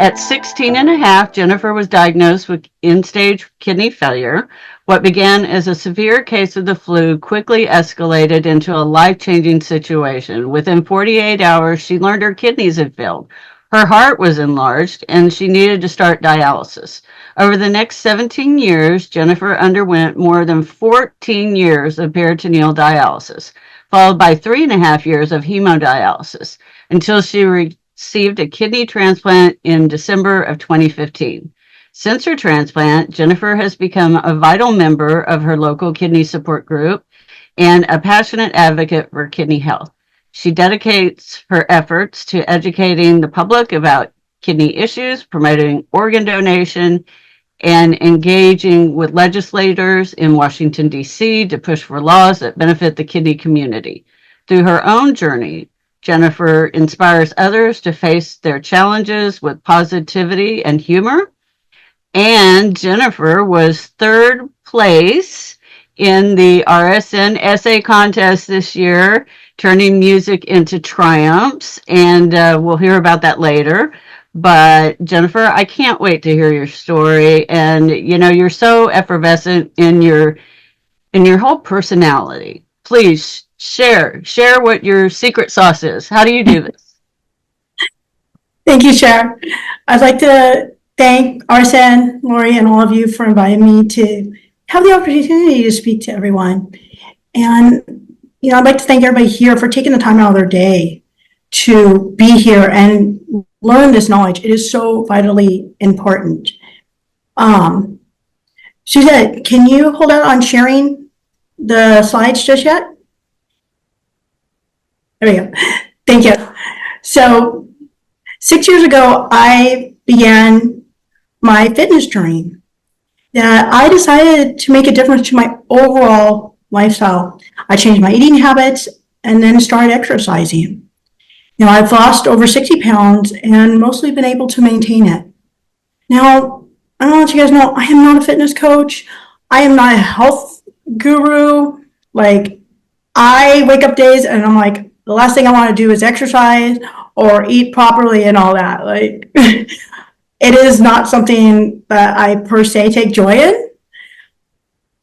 At 16 and a half, Jennifer was diagnosed with end-stage kidney failure. What began as a severe case of the flu quickly escalated into a life-changing situation. Within 48 hours, she learned her kidneys had failed. Her heart was enlarged, and she needed to start dialysis. Over the next 17 years, Jennifer underwent more than 14 years of peritoneal dialysis, followed by 3.5 years of hemodialysis, until she received a kidney transplant in December of 2015. Since her transplant, Jennifer has become a vital member of her local kidney support group and a passionate advocate for kidney health. She dedicates her efforts to educating the public about kidney issues, promoting organ donation, and engaging with legislators in Washington, D.C. to push for laws that benefit the kidney community. Through her own journey, Jennifer inspires others to face their challenges with positivity and humor. And Jennifer was third place in the RSN essay contest this year, turning music into triumphs. And we'll hear about that later. But Jennifer, I can't wait to hear your story. And you're so effervescent in your whole personality. Please share what your secret sauce is. How do you do this? Thank you, Sharon. I'd like to thank Arsen, Lori, and all of you for inviting me to have the opportunity to speak to everyone. And, I'd like to thank everybody here for taking the time out of their day to be here and learn this knowledge. It is so vitally important. Suzette, can you hold out on sharing the slides just yet? There we go. Thank you. So 6 years ago, I began my fitness journey. That I decided to make a difference to my overall lifestyle. I changed my eating habits and then started exercising. I've lost over 60 pounds and mostly been able to maintain it. Now, I don't want you guys know, I am not a fitness coach. I am not a health guru. I wake up days and I'm like, the last thing I want to do is exercise or eat properly and all that. It is not something that I per se take joy in.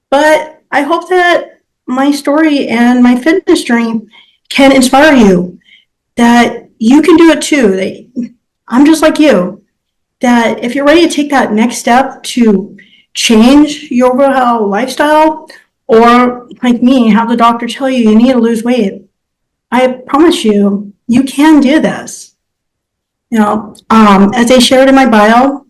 But I hope that my story and my fitness journey can inspire you that you can do it too. I'm just like you. That if you're ready to take that next step to change your overall lifestyle, or like me, have the doctor tell you need to lose weight, I promise you, you can do this. As I shared in my bio,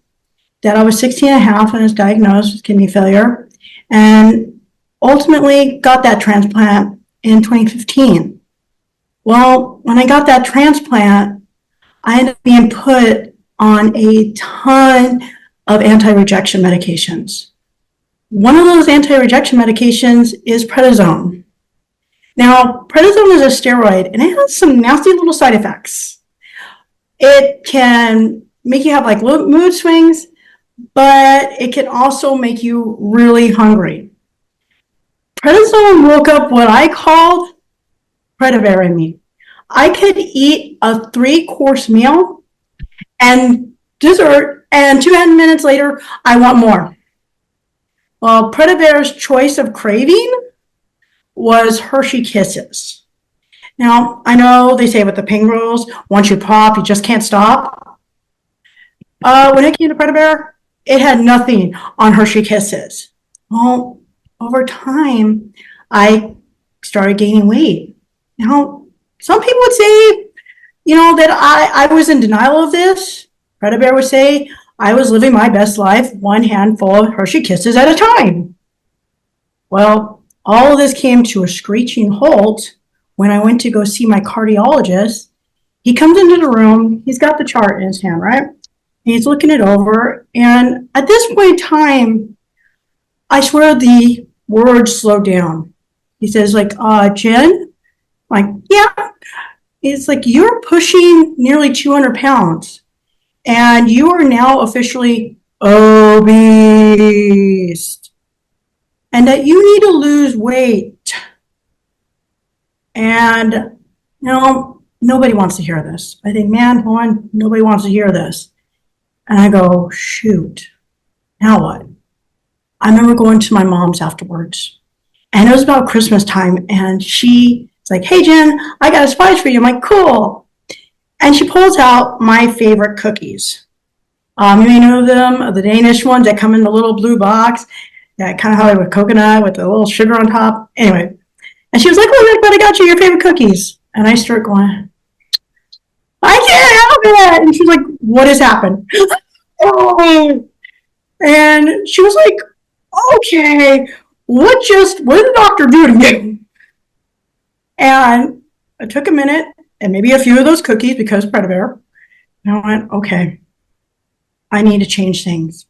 that I was 16 and a half and was diagnosed with kidney failure and ultimately got that transplant in 2015. Well, when I got that transplant, I ended up being put on a ton of anti-rejection medications. One of those anti-rejection medications is prednisone. Now, prednisone is a steroid, and it has some nasty little side effects. It can make you have mood swings, but it can also make you really hungry. Prednisone woke up what I called Predivare in me. I could eat a 3-course meal and dessert, and 2 minutes later, I want more. Well, Predivare's choice of craving was Hershey Kisses. Now, I know they say with the ping rolls, once you pop, you just can't stop. When it came to Predivare, it had nothing on Hershey Kisses. Well, over time, I started gaining weight. Now, some people would say, that I was in denial of this. Predivare would say I was living my best life, one handful of Hershey Kisses at a time. Well, all of this came to a screeching halt when I went to go see my cardiologist. He comes into the room, he's got the chart in his hand, right? And he's looking it over. And at this point in time, I swear the words slowed down. He says, Jen? Yeah. It's you're pushing nearly 200 pounds. And you are now officially obese. And that you need to lose weight. And, nobody wants to hear this. I think, nobody wants to hear this. And I go, shoot, now what? I remember going to my mom's afterwards, and it was about Christmas time, and she's like, hey, Jen, I got a surprise for you. I'm like, cool. And she pulls out my favorite cookies. You may know them, the Danish ones that come in the little blue box. Yeah, kind of how with coconut with the little sugar on top. Anyway, and she was like, "Oh, look what I got you, your favorite cookies." And I start going, "I can't help it." And she's like, "What has happened?" Oh, and she was like, "Okay, what did the doctor do to you?" And I took a minute and maybe a few of those cookies because Pret-A-Bear. And I went, "Okay, I need to change things.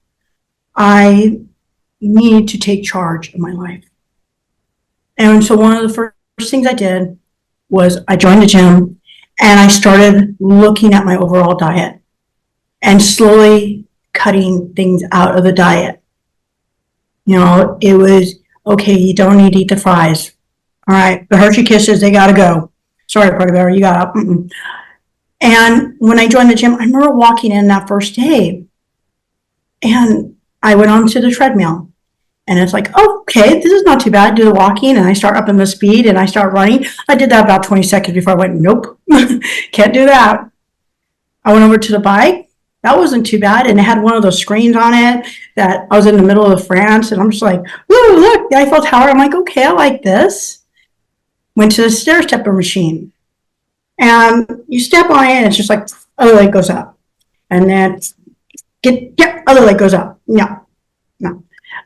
I need to take charge of my life." And so one of the first things I did was I joined the gym and I started looking at my overall diet and slowly cutting things out of the diet. You know, it was, okay, you don't need to eat the fries. All right, the Hershey Kisses, they gotta go. Sorry, Pret-A-Bear, you got up. And when I joined the gym, I remember walking in that first day and I went onto the treadmill. And it's like, oh, okay, this is not too bad. Do the walking, and I start upping the speed, and I start running. I did that about 20 seconds before I went, nope, can't do that. I went over to the bike. That wasn't too bad, and it had one of those screens on it that I was in the middle of France, and I'm just like, ooh, look, the Eiffel Tower. I'm like, okay, I like this. Went to the stair stepper machine, and you step on it, and it's just like, other leg goes up, and then other leg goes up. No.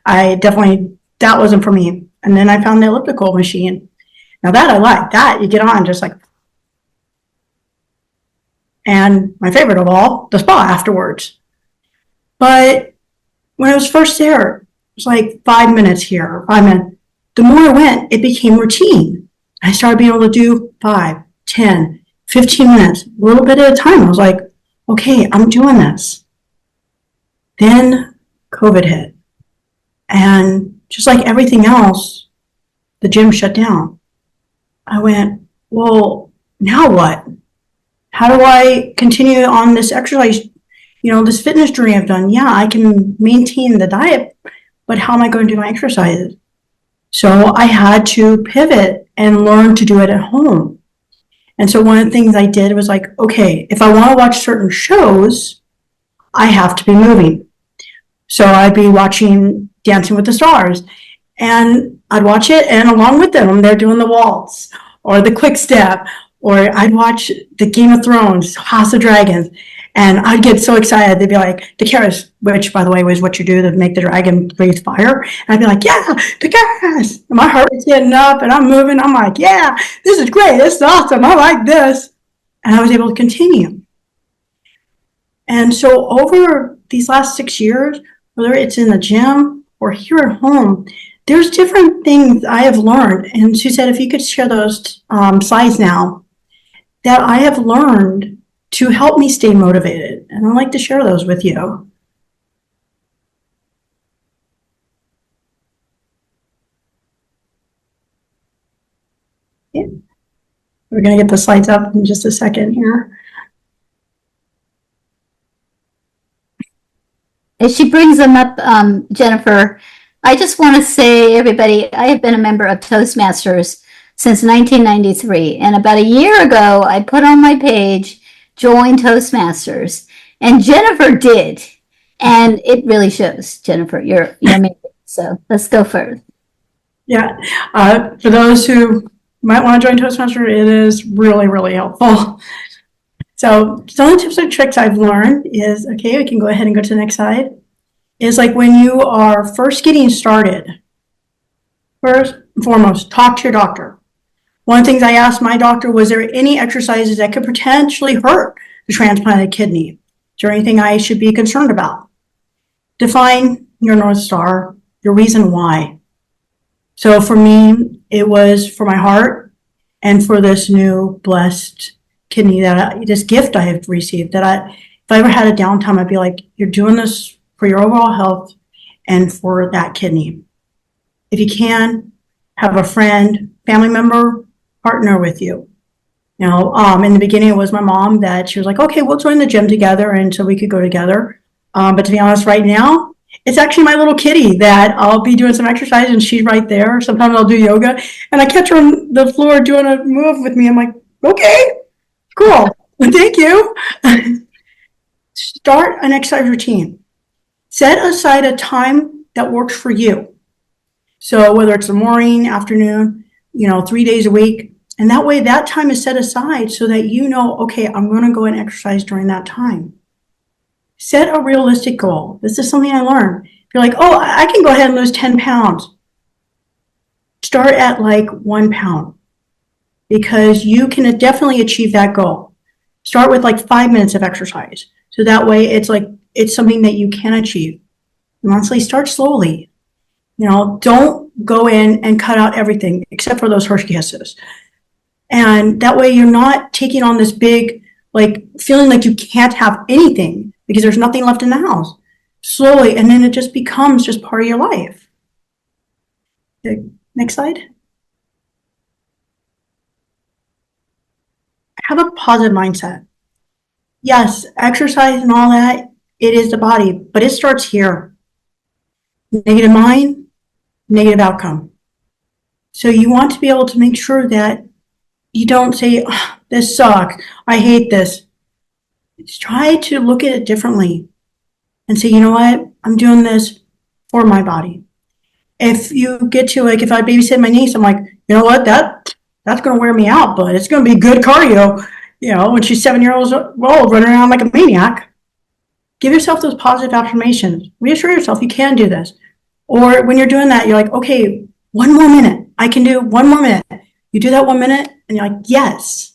I definitely, that wasn't for me. And then I found the elliptical machine. Now that I like, that you get on just like, and my favorite of all, the spa afterwards. But when I was first there, it was like 5 minutes here, 5 minutes. The more I went, it became routine. I started being able to do 5, 10, 15 minutes, a little bit at a time. I was like, okay, I'm doing this. Then COVID hit. And just like everything else, the gym shut down. I went, well, now what? How do I continue on this exercise, this fitness journey I've done? Yeah, I can maintain the diet, but how am I going to do my exercises? So I had to pivot and learn to do it at home. And so one of the things I did was like, okay, if I want to watch certain shows, I have to be moving. So I'd be watching Dancing with the Stars, and I'd watch it, and along with them, they're doing the waltz or the quick step, or I'd watch the Game of Thrones, House of Dragons, and I'd get so excited. They'd be like, Daenerys, which, by the way, was what you do to make the dragon breathe fire. And I'd be like, yeah, Daenerys. And my heart was getting up, and I'm moving. I'm like, yeah, this is great. This is awesome. I like this. And I was able to continue. And so over these last 6 years, whether it's in the gym or here at home, there's different things I have learned. And she said, if you could share those slides now, that I have learned to help me stay motivated. And I'd like to share those with you. Yeah. We're going to get the slides up in just a second here. As she brings them up, Jennifer, I just want to say, everybody, I have been a member of Toastmasters since 1993. And about a year ago, I put on my page, join Toastmasters. And Jennifer did. And it really shows, Jennifer, you're amazing. So let's go further. Yeah. For those who might want to join Toastmasters, it is really, really helpful. So some of the tips and tricks I've learned is, okay, we can go ahead and go to the next slide, is like when you are first getting started, first and foremost, talk to your doctor. One of the things I asked my doctor, was there any exercises that could potentially hurt the transplanted kidney? Is there anything I should be concerned about? Define your North Star, your reason why. So for me, it was for my heart and for this new blessed kidney, this gift I have received, that if I ever had a downtime, I'd be like, you're doing this for your overall health and for that kidney. If you can, have a friend, family member, partner with you. In the beginning, it was my mom that she was like, okay, we'll join the gym together, and so we could go together. But to be honest, right now, it's actually my little kitty that I'll be doing some exercise and she's right there. Sometimes I'll do yoga and I catch her on the floor doing a move with me. I'm like, okay, cool. Thank you. Start an exercise routine. Set aside a time that works for you. So whether it's the morning, afternoon, 3 days a week, and that way that time is set aside so that okay, I'm going to go and exercise during that time. Set a realistic goal. This is something I learned. If you're like, oh, I can go ahead and lose 10 pounds. Start at like 1 pound because you can definitely achieve that goal. Start with like 5 minutes of exercise. So that way it's something that you can achieve. And honestly, start slowly. Don't go in and cut out everything except for those Hershey Kisses. And that way you're not taking on this big, feeling like you can't have anything because there's nothing left in the house. Slowly, and then it just becomes just part of your life. Okay, next slide. Have a positive mindset. Yes, exercise and all that, it is the body, but it starts here. Negative mind, negative outcome. So you want to be able to make sure that you don't say, oh, this sucks, I hate this. Just try to look at it differently and say, you know what, I'm doing this for my body. If you get to if I babysit my niece, I'm like, you know what, that's going to wear me out, but it's going to be good cardio. When she's 7 years old, running around like a maniac. Give yourself those positive affirmations. Reassure yourself you can do this. Or when you're doing that, you're like, okay, 1 more minute. I can do 1 more minute. You do that 1 minute and you're like, yes.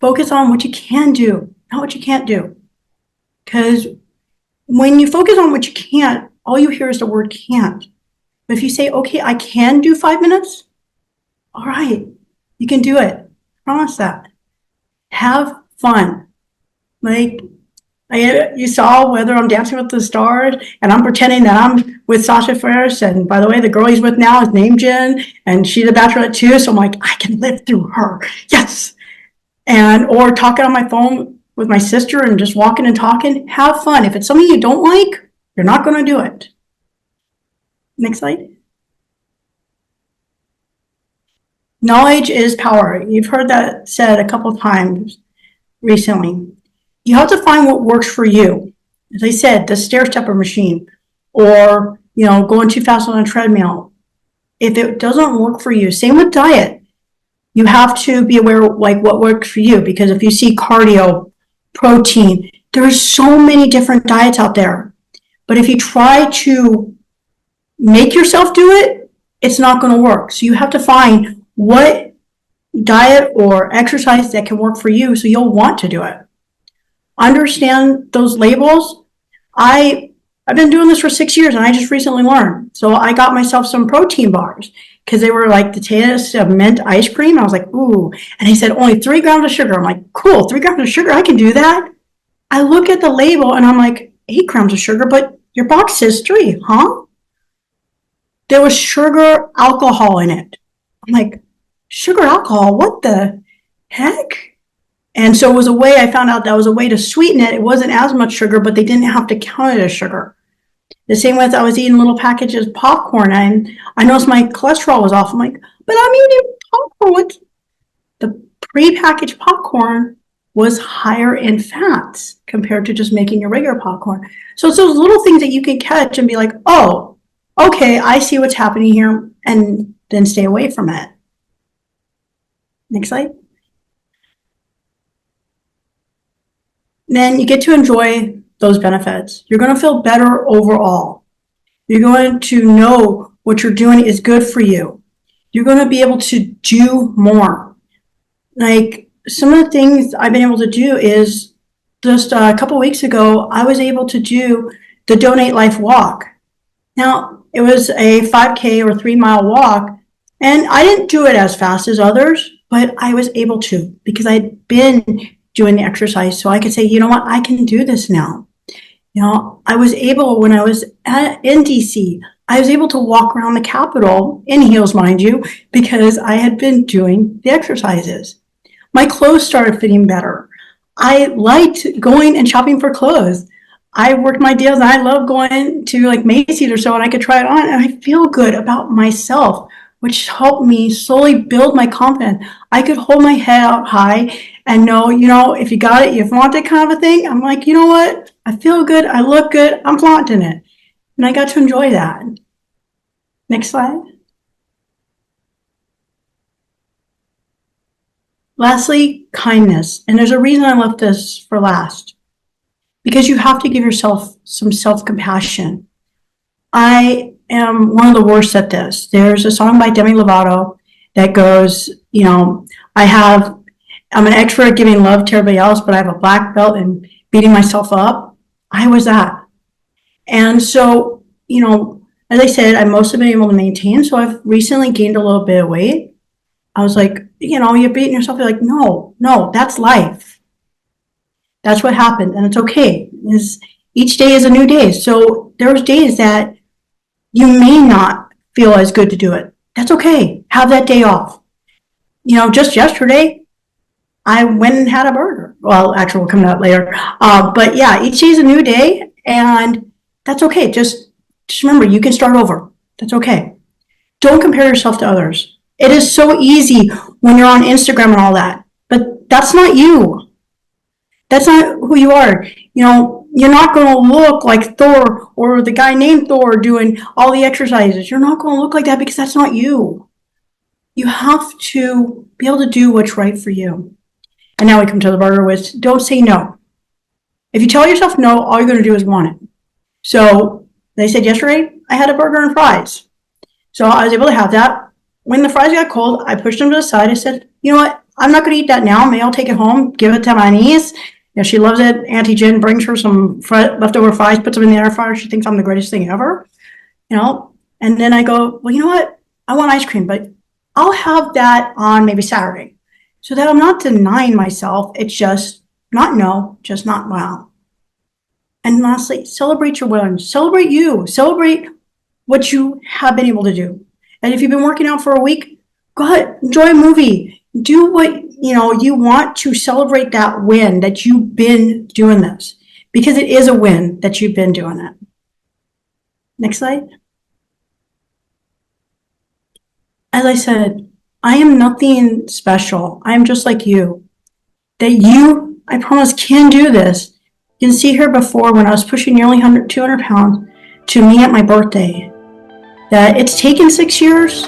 Focus on what you can do, not what you can't do. Because when you focus on what you can't, all you hear is the word can't. But if you say, okay, I can do 5 minutes, all right, you can do it. Promise that. Have fun. You saw whether I'm Dancing with the Stars and I'm pretending that I'm with Sasha Fierce. And by the way, the girl he's with now is named Jen and she's a bachelorette too. So I'm like, I can live through her. Yes. Or talking on my phone with my sister and just walking and talking. Have fun. If it's something you don't like, you're not going to do it. Next slide. Knowledge is power. You've heard that said a couple of times recently. You have to find what works for you. As I said, the stair stepper machine or, going too fast on a treadmill. If it doesn't work for you, same with diet. You have to be aware of what works for you because if you see cardio, protein, there's so many different diets out there. But if you try to make yourself do it, it's not going to work. So you have to find what diet or exercise that can work for you so you'll want to do it. Understand those labels. I've been doing this for 6 years and I just recently learned. So I got myself some protein bars because they were like the taste of mint ice cream. I was like, ooh. And he said only 3 grams of sugar. I'm like, cool, 3 grams of sugar, I can do that. I look at the label and I'm like, 8 grams of sugar, but your box says 3, huh? There was sugar alcohol in it. I'm like, sugar alcohol, what the heck? And so it was a way, I found out that was a way to sweeten it. It wasn't as much sugar, but they didn't have to count it as sugar. The same with I was eating little packages of popcorn and I noticed my cholesterol was off. I'm like, but I'm eating popcorn. The pre-packaged popcorn was higher in fats compared to just making your regular popcorn. So it's those little things that you can catch and be like, oh, okay, I see what's happening here, and then stay away from it. Next slide. Then you get to enjoy those benefits. You're going to feel better overall. You're going to know what you're doing is good for you. You're going to be able to do more. Some of the things I've been able to do is just a couple of weeks ago, I was able to do the Donate Life walk. Now, it was a 5K or 3-mile walk, and I didn't do it as fast as others, but I was able to because I'd been doing the exercise. So I could say, you know what, I can do this now. I was able, when I was in DC, I was able to walk around the Capitol in heels, mind you, because I had been doing the exercises. My clothes started fitting better. I liked going and shopping for clothes. I worked my deals and I love going to like Macy's or so and I could try it on and I feel good about myself, which helped me slowly build my confidence. I could hold my head out high and know, if you got it, you want that kind of a thing. I'm like, you know what? I feel good. I look good. I'm flaunting it. And I got to enjoy that. Next slide. Lastly, kindness. And there's a reason I left this for last. Because you have to give yourself some self-compassion. I am one of the worst at this. There's a song by Demi Lovato that goes, I'm an expert at giving love to everybody else, but I have a black belt in beating myself up. I was that. And so, as I said, I've mostly been able to maintain. So I've recently gained a little bit of weight. I was like, you're beating yourself. You're like, no, that's life. That's what happened. And it's okay. Each day is a new day. So there's days that you may not feel as good to do it. That's okay. Have that day off. Just yesterday, I went and had a burger. Well, actually, we'll come to that later. But yeah, each day is a new day, and that's okay. Just remember, you can start over. That's okay. Don't compare yourself to others. It is so easy when you're on Instagram and all that, but that's not you. That's not who you are. You're not going to look like Thor or the guy named Thor doing all the exercises. You're not going to look like that because that's not you. You have to be able to do what's right for you. And now we come to the burger, which don't say no. If you tell yourself no, all you're going to do is want it. So they said yesterday, I had a burger and fries. So I was able to have that. When the fries got cold, I pushed them to the side. I said, you know what? I'm not going to eat that now. Maybe I'll take it home, give it to my niece. She loves it. Auntie Jen brings her some leftover fries, puts them in the air fryer. She thinks I'm the greatest thing ever. And then I go, well, you know what? I want ice cream, but I'll have that on maybe Saturday. So that I'm not denying myself. It's just not no, just not wow. And lastly, celebrate your wins. Celebrate you. Celebrate what you have been able to do. And if you've been working out for a week, go ahead, enjoy a movie. Do what you want to celebrate that win that you've been doing this. Because it is a win that you've been doing it. Next slide. As I said, I am nothing special. I am just like you. That you, I promise, can do this. You can see here before when I was pushing nearly 200 pounds to me at my birthday. That it's taken 6 years,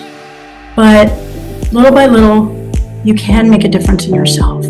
but little by little, you can make a difference in yourself.